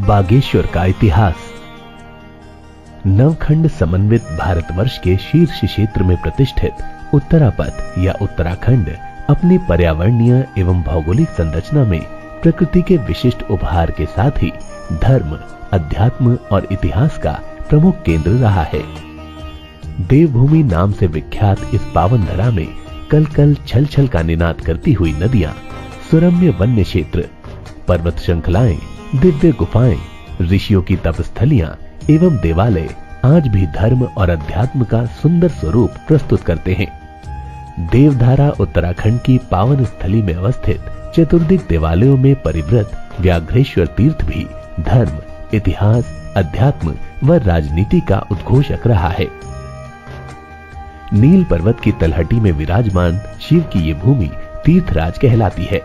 बागेश्वर का इतिहास। नवखंड समन्वित भारतवर्ष के शीर्ष क्षेत्र में प्रतिष्ठित उत्तरापथ या उत्तराखंड अपनी पर्यावरणीय एवं भौगोलिक संरचना में प्रकृति के विशिष्ट उपहार के साथ ही धर्म, अध्यात्म और इतिहास का प्रमुख केंद्र रहा है। देवभूमि नाम से विख्यात इस पावन धरा में कल कल छल छल का निनाद करती हुई नदियां, सुरम्य वन्य क्षेत्र, पर्वत श्रृंखलाएं, दिव्य गुफाएं, ऋषियों की तपस्थलियां एवं देवालय आज भी धर्म और अध्यात्म का सुंदर स्वरूप प्रस्तुत करते हैं। देवधारा उत्तराखंड की पावन स्थली में अवस्थित चतुर्दिक देवालयों में परिवृत व्याघ्रेश्वर तीर्थ भी धर्म, इतिहास, अध्यात्म व राजनीति का उद्घोषक रहा है। नील पर्वत की तलहटी में विराजमान शिव की ये भूमि तीर्थराज कहलाती है।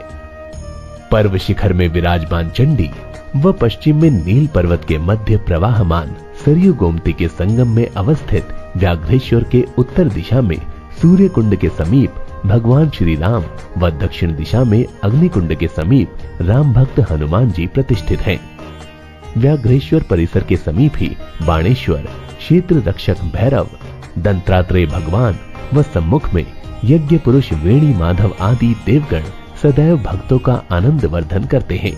पर्व शिखर में विराजमान चंडी व पश्चिम में नील पर्वत के मध्य प्रवाहमान सरयू गोमती के संगम में अवस्थित व्याघ्रेश्वर के उत्तर दिशा में सूर्य कुंड के समीप भगवान श्री राम व दक्षिण दिशा में अग्निकुंड के समीप राम भक्त हनुमान जी प्रतिष्ठित हैं। व्याघ्रेश्वर परिसर के समीप ही बाणेश्वर, क्षेत्र रक्षक भैरव, दंत्रात्रेय भगवान व सम्मुख में यज्ञ पुरुष वेणी माधव आदि देवगण सदैव भक्तों का आनंद वर्धन करते हैं।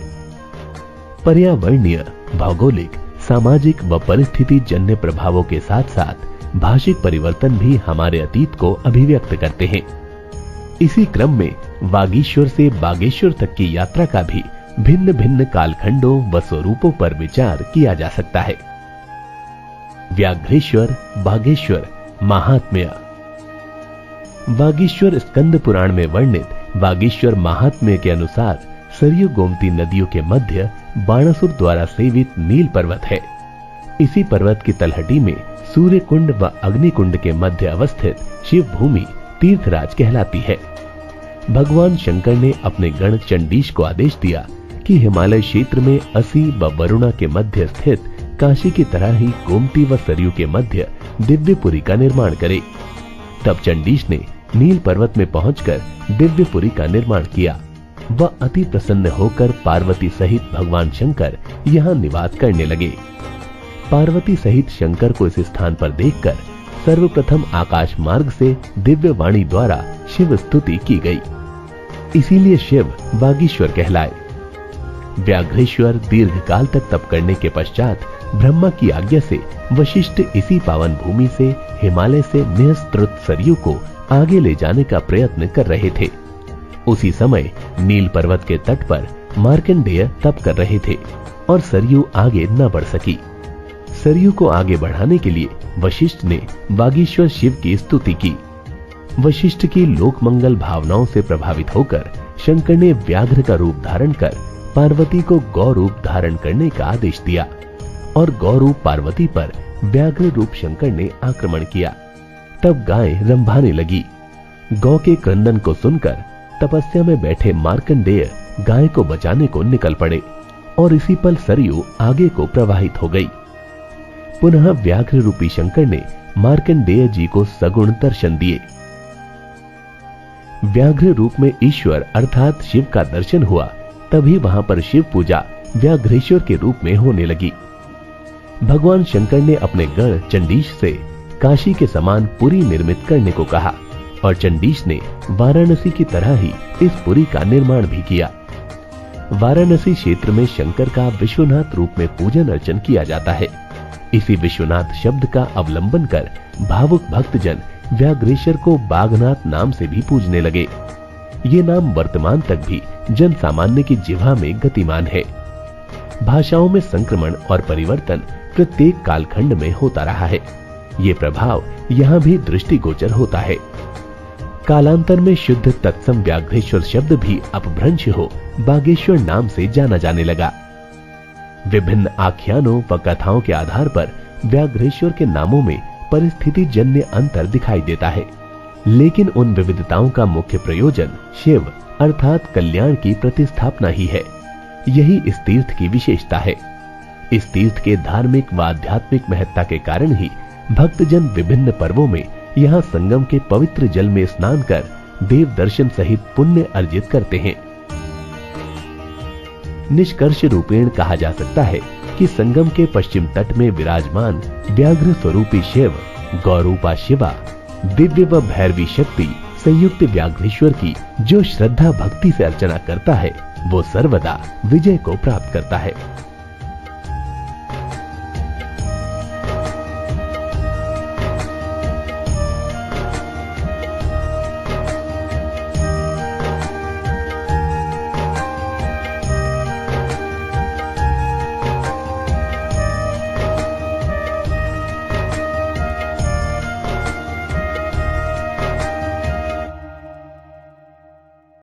पर्यावरणीय, भौगोलिक, सामाजिक व परिस्थिति जन्य प्रभावों के साथ साथ भाषिक परिवर्तन भी हमारे अतीत को अभिव्यक्त करते हैं। इसी क्रम में वागीश्वर से बागेश्वर तक की यात्रा का भी भिन्न भिन्न कालखंडों व स्वरूपों पर विचार किया जा सकता है। व्याघ्रेश्वर बागेश्वर महात्म्य। वागीश्वर स्कंद पुराण में वर्णित वागीश्वर महात्म्य के अनुसार सरयू गोमती नदियों के मध्य बाणासुर द्वारा सेवित नील पर्वत है। इसी पर्वत की तलहटी में सूर्य कुंड व अग्निकुंड के मध्य अवस्थित शिव भूमि तीर्थराज कहलाती है। भगवान शंकर ने अपने गण चंडीश को आदेश दिया कि हिमालय क्षेत्र में असी व वरुणा के मध्य स्थित काशी की तरह ही गोमती व सरयू के मध्य दिव्यपुरी का निर्माण करे। तब चंडीश ने नील पर्वत में पहुंचकर दिव्यपुरी का निर्माण किया। वह अति प्रसन्न होकर पार्वती सहित भगवान शंकर यहाँ निवास करने लगे। पार्वती सहित शंकर को इस स्थान पर देखकर सर्वप्रथम आकाश मार्ग से दिव्य वाणी द्वारा शिव स्तुति की गई। इसीलिए शिव बागीश्वर कहलाए। व्याघ्रेश्वर दीर्घकाल तक तप करने के पश्चात ब्रह्मा की आज्ञा से वशिष्ठ इसी पावन भूमि से हिमालय से निःसृत सरयू को आगे ले जाने का प्रयत्न कर रहे थे। उसी समय नील पर्वत के तट पर मार्कंडेय तप कर रहे थे और सरयू आगे न बढ़ सकी। सरयू को आगे बढ़ाने के लिए वशिष्ठ ने बागीश्वर शिव की स्तुति की। वशिष्ठ की लोकमंगल भावनाओं से प्रभावित होकर शंकर ने व्याघ्र का रूप धारण कर पार्वती को गौ रूप धारण करने का आदेश दिया और गौ रूप पार्वती पर व्याघ्र रूप शंकर ने आक्रमण किया। तब गाय रंभाने लगी। गौ के क्रंदन को सुनकर तपस्या में बैठे मार्कंडेय गाय को बचाने को निकल पड़े और इसी पल सरयू आगे को प्रवाहित हो गई। पुनः व्याघ्र रूपी शंकर ने मार्कंडेय जी को सगुण दर्शन दिए। व्याघ्र रूप में ईश्वर अर्थात शिव का दर्शन हुआ। तभी वहां पर शिव पूजा व्याघ्रेश्वर के रूप में होने लगी। भगवान शंकर ने अपने गण चंडीश से काशी के समान पुरी निर्मित करने को कहा और चंडीश ने वाराणसी की तरह ही इस पुरी का निर्माण भी किया। वाराणसी क्षेत्र में शंकर का विश्वनाथ रूप में पूजन अर्चन किया जाता है। इसी विश्वनाथ शब्द का अवलंबन कर भावुक भक्तजन व्याघ्रेश्वर को बागनाथ नाम से भी पूजने लगे। ये नाम वर्तमान तक भी जन सामान्य की जिह्वा में गतिमान है। भाषाओं में संक्रमण और परिवर्तन प्रत्येक कालखंड में होता रहा है। ये प्रभाव यहाँ भी दृष्टिगोचर होता है। कालांतर में शुद्ध तत्सम व्याघ्रेश्वर शब्द भी अपभ्रंश हो बागेश्वर नाम से जाना जाने लगा। विभिन्न आख्यानों व कथाओं के आधार पर व्याघ्रेश्वर के नामों में परिस्थिति जन्य अंतर दिखाई देता है, लेकिन उन विविधताओं का मुख्य प्रयोजन शिव अर्थात कल्याण की प्रतिस्थापना ही है। यही इस तीर्थ की विशेषता है। इस तीर्थ के धार्मिक व आध्यात्मिक महत्ता के कारण ही भक्तजन विभिन्न पर्वों में यहाँ संगम के पवित्र जल में स्नान कर देव दर्शन सहित पुण्य अर्जित करते हैं। निष्कर्ष रूपेण कहा जा सकता है कि संगम के पश्चिम तट में विराजमान व्याघ्र स्वरूपी शिव, गौरूपा शिवा, दिव्य व भैरवी शक्ति संयुक्त व्याघ्रेश्वर की जो श्रद्धा भक्ति से अर्चना करता है वो सर्वदा विजय को प्राप्त करता है।